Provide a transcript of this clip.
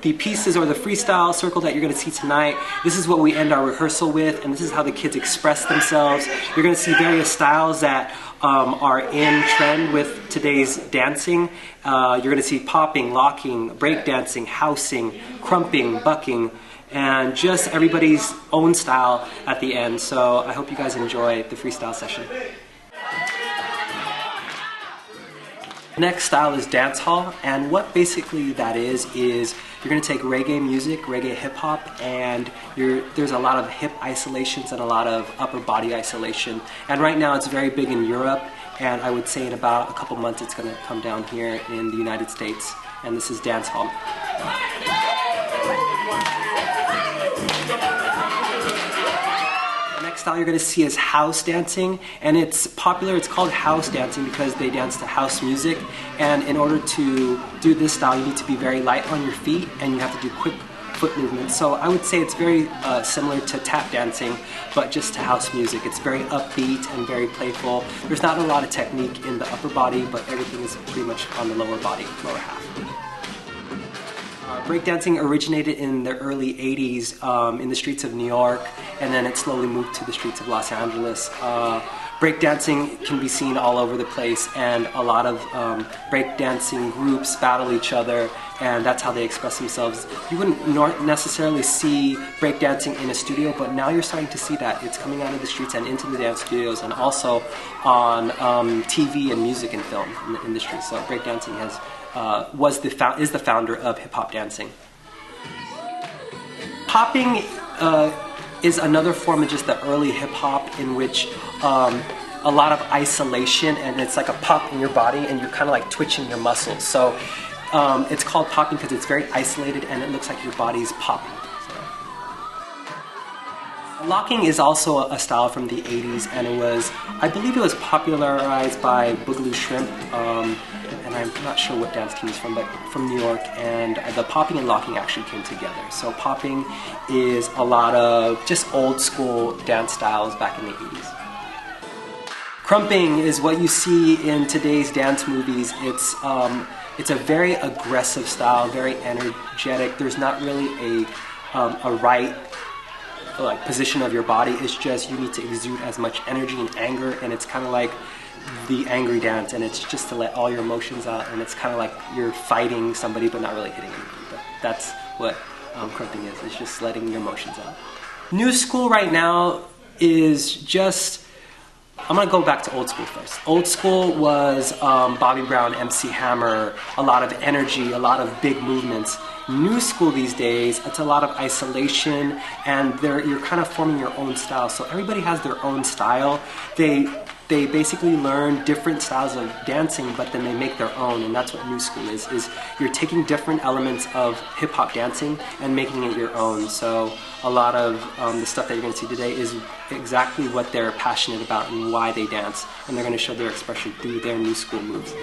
the pieces or the freestyle circle that you're going to see tonight, this is what we end our rehearsal with, and this is how the kids express themselves. You're going to see various styles that are in trend with today's dancing. You're going to see popping, locking, breakdancing, housing, krumping, bucking, and just everybody's own style at the end. So I hope you guys enjoy the freestyle session. Next style is dancehall, and what basically that is you're going to take reggae music, reggae hip-hop, and there's a lot of hip isolations and a lot of upper body isolation. And right now it's very big in Europe, and I would say in about a couple months it's going to come down here in the United States, and this is dancehall. Next style you're going to see is house dancing, and it's popular. It's called house dancing because they dance to house music, and in order to do this style you need to be very light on your feet and you have to do quick foot movements. So I would say it's very similar to tap dancing, but just to house music. It's very upbeat and very playful. There's not a lot of technique in the upper body, but everything is pretty much on the lower body, lower half. Breakdancing originated in the early 80s in the streets of New York, and then it slowly moved to the streets of Los Angeles. Breakdancing can be seen all over the place, and a lot of breakdancing groups battle each other, and that's how they express themselves. You wouldn't necessarily see breakdancing in a studio, but now you're starting to see that. It's coming out of the streets and into the dance studios, and also on TV and music and film in the industry. So breakdancing is the founder of hip-hop dancing. Popping is another form of just the early hip-hop in which a lot of isolation, and it's like a pop in your body and you're kind of like twitching your muscles. So it's called popping because it's very isolated and it looks like your body's popping. Locking is also a style from the 80s, and I believe it was popularized by Boogaloo Shrimp, and I'm not sure what dance team it's from, but from New York, and the popping and locking actually came together. So popping is a lot of just old school dance styles back in the 80s. Krumping is what you see in today's dance movies. It's a very aggressive style, very energetic. There's not really a right position of your body. It's just you need to exude as much energy and anger, and it's kind of like the angry dance, and it's just to let all your emotions out, and it's kind of like you're fighting somebody but not really hitting anybody. But that's what krumping is. It's just letting your emotions out. New school right now is just, I'm going to go back to old school first. Old school was Bobby Brown, MC Hammer, a lot of energy, a lot of big movements. New school these days, it's a lot of isolation, and you're kind of forming your own style. So everybody has their own style. They basically learn different styles of dancing, but then they make their own, and that's what new school is you're taking different elements of hip-hop dancing and making it your own. So a lot of the stuff that you're going to see today is exactly what they're passionate about and why they dance, and they're going to show their expression through their new school moves.